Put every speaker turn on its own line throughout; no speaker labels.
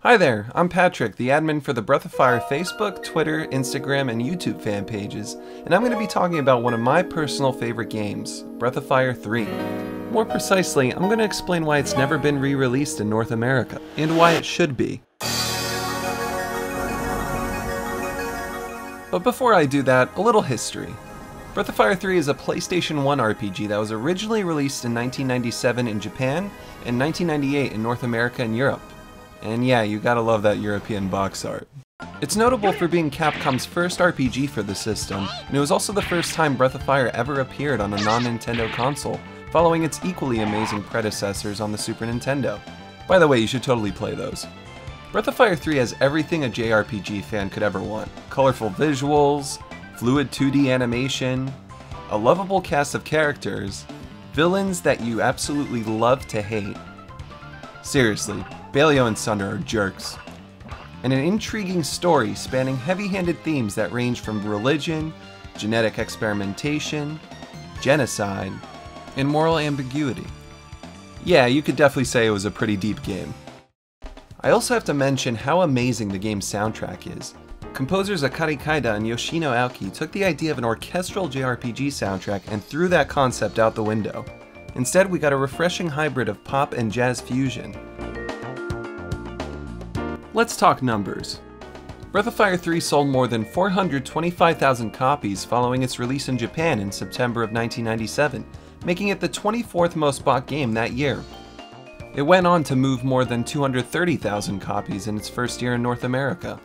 Hi there, I'm Patrick, the admin for the Breath of Fire Facebook, Twitter, Instagram, and YouTube fan pages, and I'm going to be talking about one of my personal favorite games, Breath of Fire 3. More precisely, I'm going to explain why it's never been re-released in North America, and why it should be. But before I do that, a little history. Breath of Fire 3 is a PlayStation 1 RPG that was originally released in 1997 in Japan and 1998 in North America and Europe. And yeah, you gotta love that European box art. It's notable for being Capcom's first RPG for the system, and it was also the first time Breath of Fire ever appeared on a non-Nintendo console, following its equally amazing predecessors on the Super Nintendo. By the way, you should totally play those. Breath of Fire 3 has everything a JRPG fan could ever want. Colorful visuals, fluid 2D animation, a lovable cast of characters, villains that you absolutely love to hate. Seriously, Baelio and Sunder are jerks. And an intriguing story spanning heavy-handed themes that range from religion, genetic experimentation, genocide, and moral ambiguity. Yeah, you could definitely say it was a pretty deep game. I also have to mention how amazing the game's soundtrack is. Composers Akari Kaida and Yoshino Aoki took the idea of an orchestral JRPG soundtrack and threw that concept out the window. Instead, we got a refreshing hybrid of pop and jazz fusion. Let's talk numbers. Breath of Fire 3 sold more than 425,000 copies following its release in Japan in September of 1997, making it the 24th most bought game that year. It went on to move more than 230,000 copies in its first year in North America.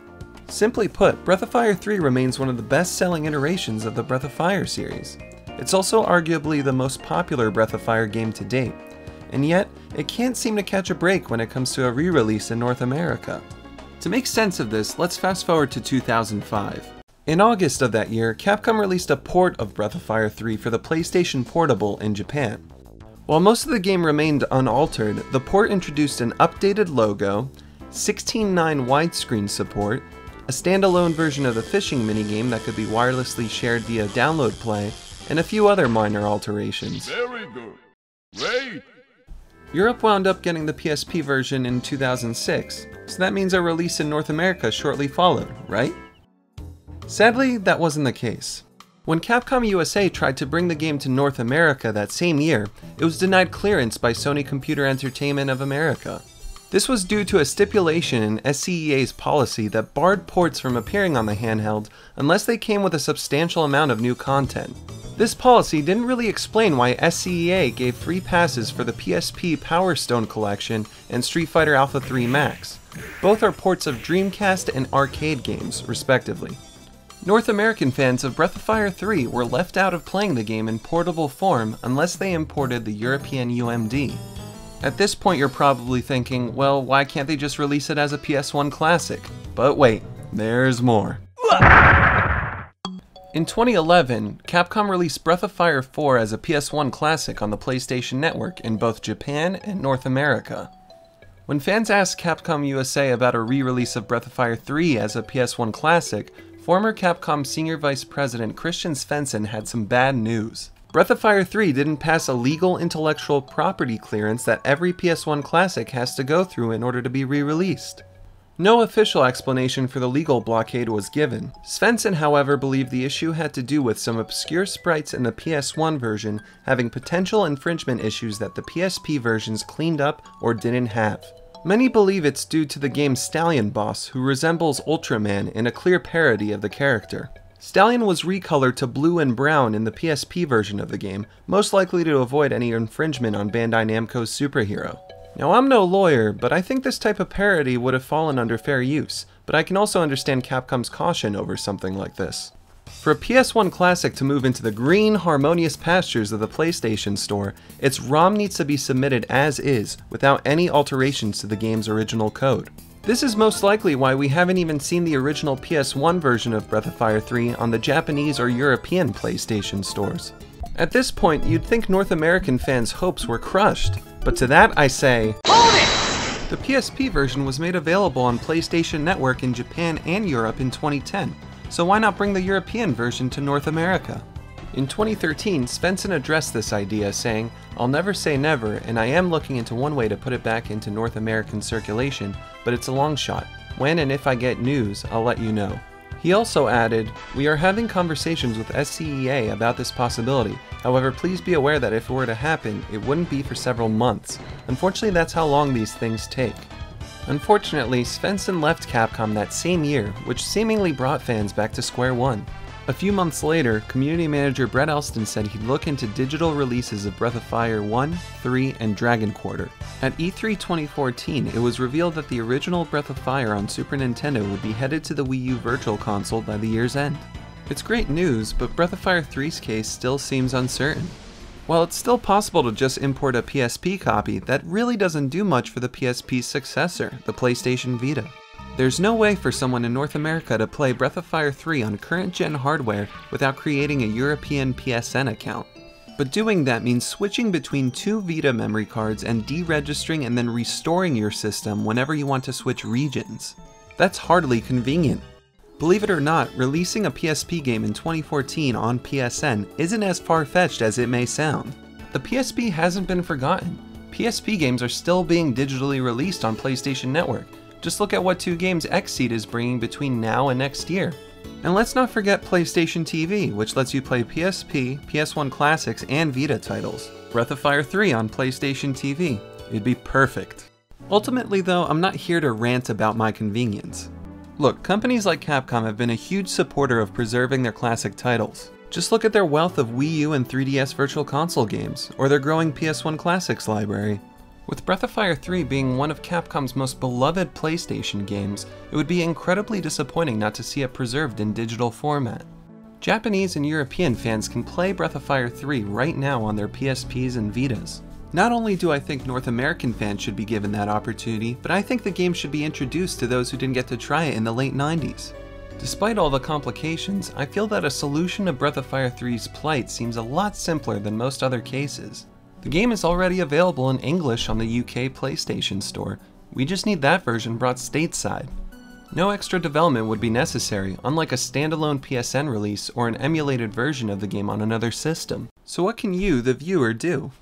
Simply put, Breath of Fire 3 remains one of the best-selling iterations of the Breath of Fire series. It's also arguably the most popular Breath of Fire game to date, and yet, it can't seem to catch a break when it comes to a re-release in North America. To make sense of this, let's fast forward to 2005. In August of that year, Capcom released a port of Breath of Fire 3 for the PlayStation Portable in Japan. While most of the game remained unaltered, the port introduced an updated logo, 16:9 widescreen support, a standalone version of the fishing minigame that could be wirelessly shared via download play, and a few other minor alterations.
Very good. Great.
Europe wound up getting the PSP version in 2006, so that means a release in North America shortly followed, right? Sadly, that wasn't the case. When Capcom USA tried to bring the game to North America that same year, it was denied clearance by Sony Computer Entertainment of America. This was due to a stipulation in SCEA's policy that barred ports from appearing on the handheld unless they came with a substantial amount of new content. This policy didn't really explain why SCEA gave free passes for the PSP Power Stone Collection and Street Fighter Alpha 3 Max. Both are ports of Dreamcast and arcade games, respectively. North American fans of Breath of Fire 3 were left out of playing the game in portable form unless they imported the European UMD. At this point you're probably thinking, well, why can't they just release it as a PS1 classic? But wait, there's more. In 2011, Capcom released Breath of Fire 4 as a PS1 classic on the PlayStation Network in both Japan and North America. When fans asked Capcom USA about a re-release of Breath of Fire 3 as a PS1 classic, former Capcom Senior Vice President Christian Svensson had some bad news. Breath of Fire 3 didn't pass a legal intellectual property clearance that every PS1 classic has to go through in order to be re-released. No official explanation for the legal blockade was given. Svensson, however, believed the issue had to do with some obscure sprites in the PS1 version having potential infringement issues that the PSP versions cleaned up or didn't have. Many believe it's due to the game's Stallion boss, who resembles Ultraman in a clear parody of the character. Stallion was recolored to blue and brown in the PSP version of the game, most likely to avoid any infringement on Bandai Namco's Superhero. Now, I'm no lawyer, but I think this type of parody would have fallen under fair use, but I can also understand Capcom's caution over something like this. For a PS1 classic to move into the green, harmonious pastures of the PlayStation Store, its ROM needs to be submitted as is, without any alterations to the game's original code. This is most likely why we haven't even seen the original PS1 version of Breath of Fire 3 on the Japanese or European PlayStation stores. At this point, you'd think North American fans' hopes were crushed, but to that I say, hold it! The PSP version was made available on PlayStation Network in Japan and Europe in 2010, so why not bring the European version to North America? In 2013, Svensson addressed this idea, saying, "I'll never say never, and I am looking into one way to put it back into North American circulation, but it's a long shot. When and if I get news, I'll let you know." He also added, "We are having conversations with SCEA about this possibility. However, please be aware that if it were to happen, it wouldn't be for several months. Unfortunately, that's how long these things take." Unfortunately, Svensson left Capcom that same year, which seemingly brought fans back to square one. A few months later, community manager Brett Elston said he'd look into digital releases of Breath of Fire 1, 3, and Dragon Quarter. At E3 2014, it was revealed that the original Breath of Fire on Super Nintendo would be headed to the Wii U Virtual Console by the year's end. It's great news, but Breath of Fire 3's case still seems uncertain. While it's still possible to just import a PSP copy, that really doesn't do much for the PSP's successor, the PlayStation Vita. There's no way for someone in North America to play Breath of Fire 3 on current-gen hardware without creating a European PSN account. But doing that means switching between two Vita memory cards and deregistering and then restoring your system whenever you want to switch regions. That's hardly convenient. Believe it or not, releasing a PSP game in 2014 on PSN isn't as far-fetched as it may sound. The PSP hasn't been forgotten. PSP games are still being digitally released on PlayStation Network. Just look at what two games Xseed is bringing between now and next year. And let's not forget PlayStation TV, which lets you play PSP, PS1 classics, and Vita titles. Breath of Fire 3 on PlayStation TV. It'd be perfect. Ultimately though, I'm not here to rant about my convenience. Look, companies like Capcom have been a huge supporter of preserving their classic titles. Just look at their wealth of Wii U and 3DS Virtual Console games, or their growing PS1 classics library. With Breath of Fire 3 being one of Capcom's most beloved PlayStation games, it would be incredibly disappointing not to see it preserved in digital format. Japanese and European fans can play Breath of Fire 3 right now on their PSPs and Vitas. Not only do I think North American fans should be given that opportunity, but I think the game should be introduced to those who didn't get to try it in the late 90s. Despite all the complications, I feel that a solution to Breath of Fire 3's plight seems a lot simpler than most other cases. The game is already available in English on the UK PlayStation Store. We just need that version brought stateside. No extra development would be necessary, unlike a standalone PSN release or an emulated version of the game on another system. So what can you, the viewer, do?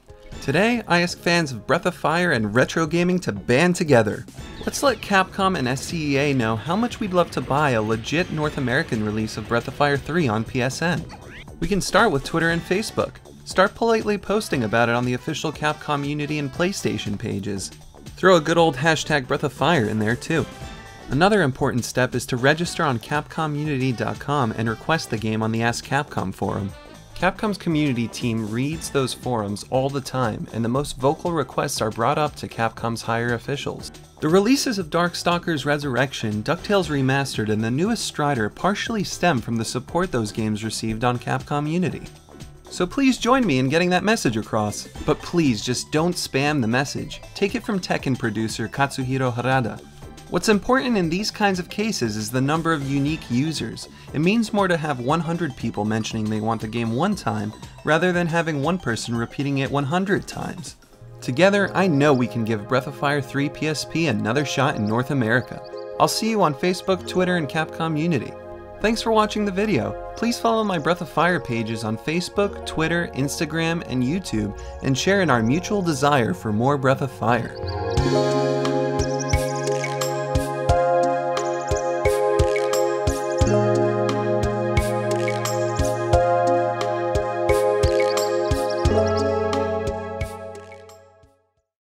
Today, I ask fans of Breath of Fire and retro gaming to band together. Let's let Capcom and SCEA know how much we'd love to buy a legit North American release of Breath of Fire 3 on PSN. We can start with Twitter and Facebook. Start politely posting about it on the official Capcom Unity and PlayStation pages. Throw a good old hashtag Breath of Fire in there too. Another important step is to register on CapcomUnity.com and request the game on the Ask Capcom forum. Capcom's community team reads those forums all the time, and the most vocal requests are brought up to Capcom's higher officials. The releases of Darkstalkers Resurrection, DuckTales Remastered, and the newest Strider partially stem from the support those games received on Capcom Unity. So please join me in getting that message across. But please just don't spam the message. Take it from Tekken producer Katsuhiro Harada. What's important in these kinds of cases is the number of unique users. It means more to have 100 people mentioning they want the game one time, rather than having one person repeating it 100 times. Together, I know we can give Breath of Fire 3 PSP another shot in North America. I'll see you on Facebook, Twitter, and Capcom Unity. Thanks for watching the video. Please follow my Breath of Fire pages on Facebook, Twitter, Instagram, and YouTube, and share in our mutual desire for more Breath of Fire.